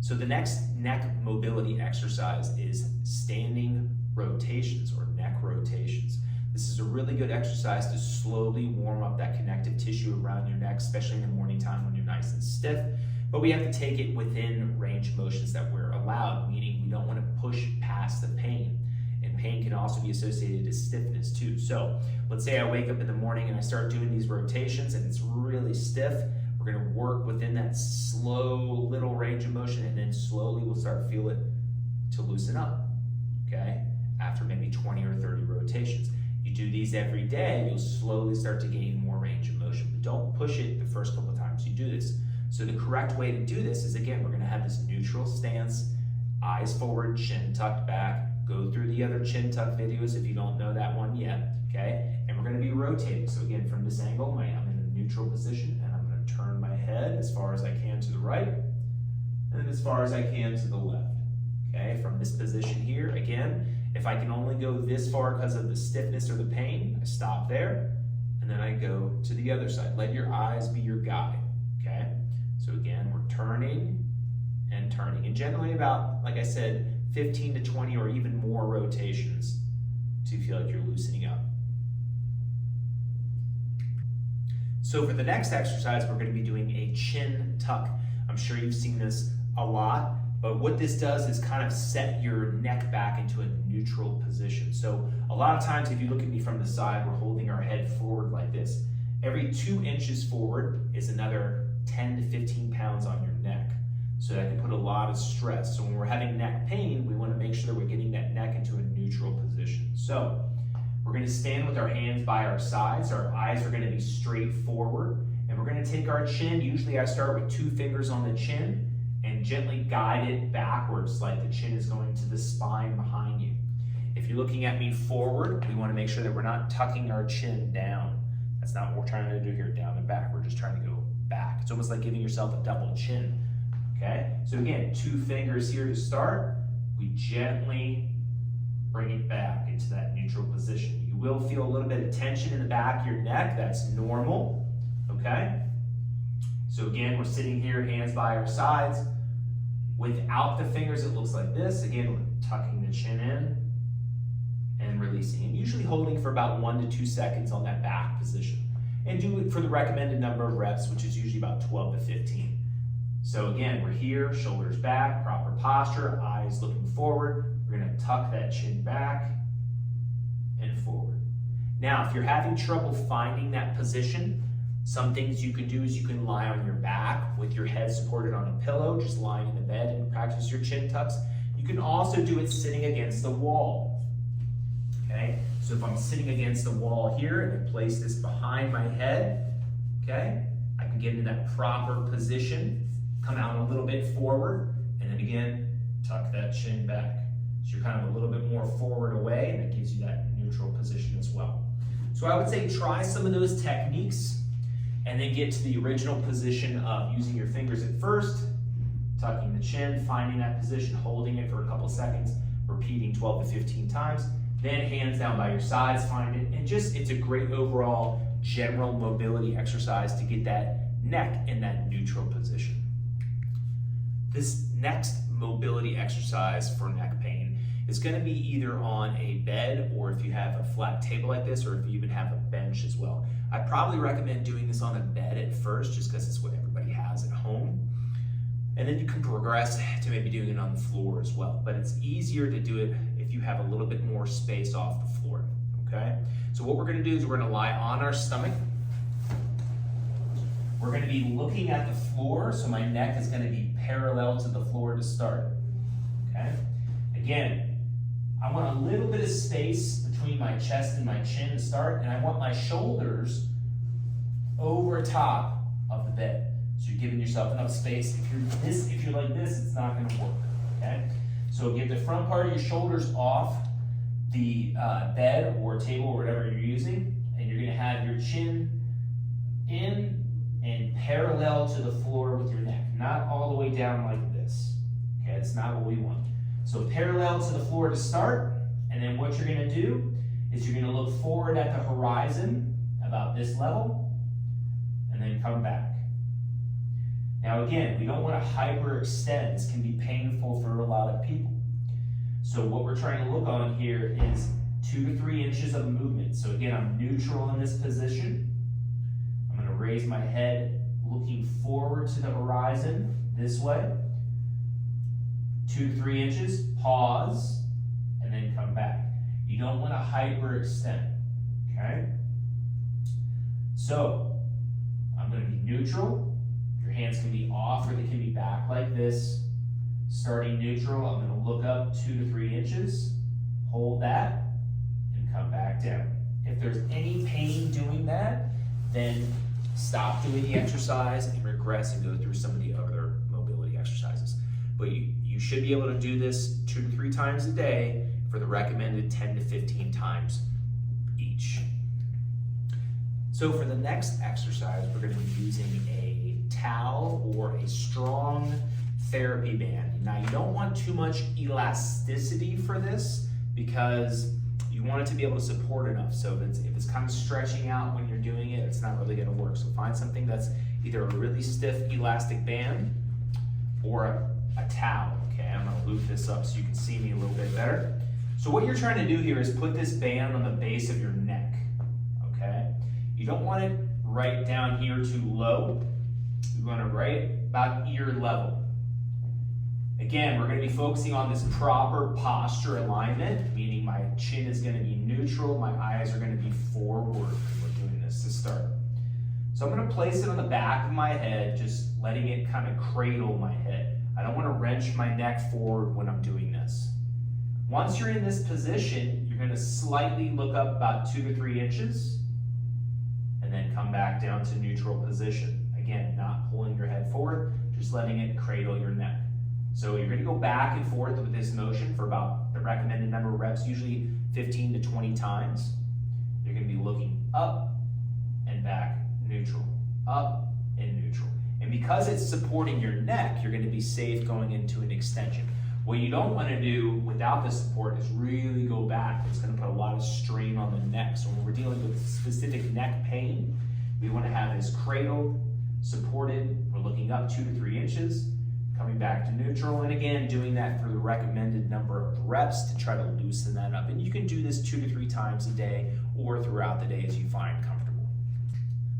So the next neck mobility exercise is standing rotations or neck rotations. This is a really good exercise to slowly warm up that connective tissue around your neck, especially in the morning time when you're nice and stiff. But we have to take it within range of motions that we're allowed, meaning we don't want to push past the pain. And pain can also be associated to stiffness too. So let's say I wake up in the morning and I start doing these rotations and it's really stiff. We're going to work within that slow little range of motion, and then slowly we'll start to feel it to loosen up, okay? After maybe 20 or 30 rotations. You do these every day, you'll slowly start to gain more range of motion, but don't push it the first couple of times you do this. So the correct way to do this is, again, we're going to have this neutral stance, eyes forward, chin tucked back. Go through the other chin tuck videos if you don't know that one yet, okay? And we're going to be rotating. So again, from this angle, I'm in a neutral position, and I'm going to turn my head as far as I can to the right, and as far as I can to the left, okay? From this position here, again, if I can only go this far because of the stiffness or the pain, I stop there, and then I go to the other side. Let your eyes be your guide, okay? So again, we're turning and turning, and generally about, like I said, 15 to 20 or even more rotations to feel like you're loosening up. So for the next exercise, we're going to be doing a chin tuck. I'm sure you've seen this a lot, but what this does is kind of set your neck back into a neutral position. So a lot of times, if you look at me from the side, we're holding our head forward like this. Every 2 inches forward is another 10 to 15 pounds on your neck. So that can put a lot of stress. So when we're having neck pain, we want to make sure that we're getting that neck into a neutral position. So we're going to stand with our hands by our sides. Our eyes are going to be straight forward. And we're going to take our chin. Usually I start with 2 fingers on the chin and gently guide it backwards like the chin is going to the spine behind you. If you're looking at me forward, we want to make sure that we're not tucking our chin down. That's not what we're trying to do here, down and back. We're just trying to go back. It's almost like giving yourself a double chin. Okay, so again, 2 fingers here to start. We gently bring it back into that neutral position. You will feel a little bit of tension in the back of your neck. That's normal, okay? So again, we're sitting here, hands by our sides. Without the fingers, it looks like this. Again, we're tucking the chin in and releasing. And usually holding for about 1 to 2 seconds on that back position. And do it for the recommended number of reps, which is usually about 12 to 15. So again, we're here, shoulders back, proper posture, eyes looking forward. We're going to tuck that chin back and forward. Now, if you're having trouble finding that position, some things you can do is you can lie on your back with your head supported on a pillow, just lying in the bed and practice your chin tucks. You can also do it sitting against the wall. Okay, so if I'm sitting against the wall here and I place this behind my head, okay, I can get into that proper position. Come out a little bit forward, and then again, tuck that chin back. So you're kind of a little bit more forward away, and it gives you that neutral position as well. So I would say try some of those techniques, and then get to the original position of using your fingers at first, tucking the chin, finding that position, holding it for a couple seconds, repeating 12 to 15 times, then hands down by your sides, find it, and just, it's a great overall general mobility exercise to get that neck in that neutral position. This next mobility exercise for neck pain is going to be either on a bed, or if you have a flat table like this, or if you even have a bench as well. I probably recommend doing this on a bed at first, just because it's what everybody has at home. And then you can progress to maybe doing it on the floor as well. But it's easier to do it if you have a little bit more space off the floor, okay? So what we're going to do is we're going to lie on our stomach. We're going to be looking at the floor, so my neck is going to be parallel to the floor to start, okay? Again, I want a little bit of space between my chest and my chin to start, and I want my shoulders over top of the bed. So you're giving yourself enough space. If you're like this, it's not going to work, okay? So get the front part of your shoulders off the bed or table or whatever you're using, and you're going to have your chin in and parallel to the floor with your neck, not all the way down like this. Okay, that's not what we want. So parallel to the floor to start, and then what you're going to do is you're going to look forward at the horizon about this level, and then come back. Now again, we don't want to hyperextend. This can be painful for a lot of people. So what we're trying to look on here is 2 to 3 inches of movement. So again, I'm neutral in this position. I'm going to raise my head looking forward to the horizon this way. 2 to 3 inches, pause, and then come back. You don't want to hyperextend, okay? So I'm going to be neutral. Your hands can be off or they can be back like this. Starting neutral, I'm going to look up 2 to 3 inches, hold that, and come back down. If there's any pain doing that, then stop doing the exercise and regress and go through some of the other mobility exercises. But you should be able to do this 2 to 3 times a day for the recommended 10 to 15 times each. So for the next exercise, we're going to be using a towel or a strong therapy band. Now you don't want too much elasticity for this because you want it to be able to support enough. So if it's kind of stretching out when you're doing it, it's not really going to work. So find something that's either a really stiff elastic band or a towel. Okay, I'm going to loop this up so you can see me a little bit better. So what you're trying to do here is put this band on the base of your neck. Okay, you don't want it right down here too low. You want it right about ear level. Again, we're going to be focusing on this proper posture alignment, meaning my chin is going to be neutral, my eyes are going to be forward when we're doing this to start. So I'm going to place it on the back of my head, just letting it kind of cradle my head. I don't want to wrench my neck forward when I'm doing this. Once you're in this position, you're going to slightly look up about 2 to 3 inches, and then come back down to neutral position. Again, not pulling your head forward, just letting it cradle your neck. So you're going to go back and forth with this motion for about the recommended number of reps, usually 15 to 20 times. You're going to be looking up and back, neutral, up and neutral. And because it's supporting your neck, you're going to be safe going into an extension. What you don't want to do without the support is really go back. It's going to put a lot of strain on the neck. So when we're dealing with specific neck pain, we want to have this cradled, supported. We're looking up 2 to 3 inches. Coming back to neutral, and again, doing that for the recommended number of reps to try to loosen that up. And you can do this 2 to 3 times a day or throughout the day as you find comfortable.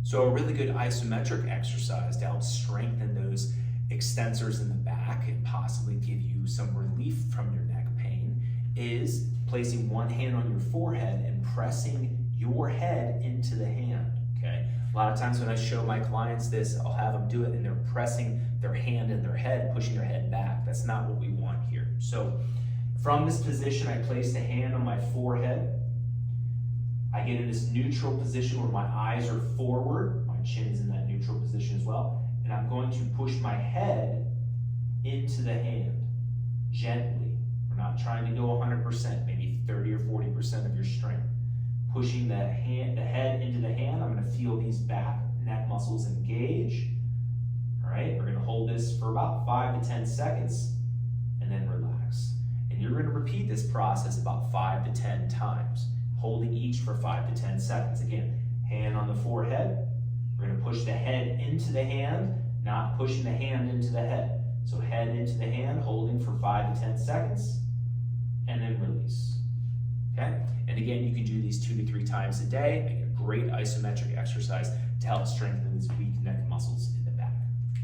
So a really good isometric exercise to help strengthen those extensors in the back and possibly give you some relief from your neck pain is placing one hand on your forehead and pressing your head into the hand, okay? A lot of times when I show my clients this, I'll have them do it and they're pressing their hand in their head, pushing their head back. That's not what we want here. So from this position, I place the hand on my forehead. I get in this neutral position where my eyes are forward. My chin is in that neutral position as well. And I'm going to push my head into the hand gently. We're not trying to go 100%, maybe 30 or 40% of your strength. Pushing the head into the hand, I'm going to feel these back neck muscles engage. All right, we're going to hold this for about 5 to 10 seconds and then relax. And you're going to repeat this process about 5 to 10 times, holding each for 5 to 10 seconds. Again, hand on the forehead. We're going to push the head into the hand, not pushing the hand into the head. So head into the hand, holding for 5 to 10 seconds, and then release. Okay? And again, you can do these 2 to 3 times a day. Make a great isometric exercise to help strengthen these weak neck muscles.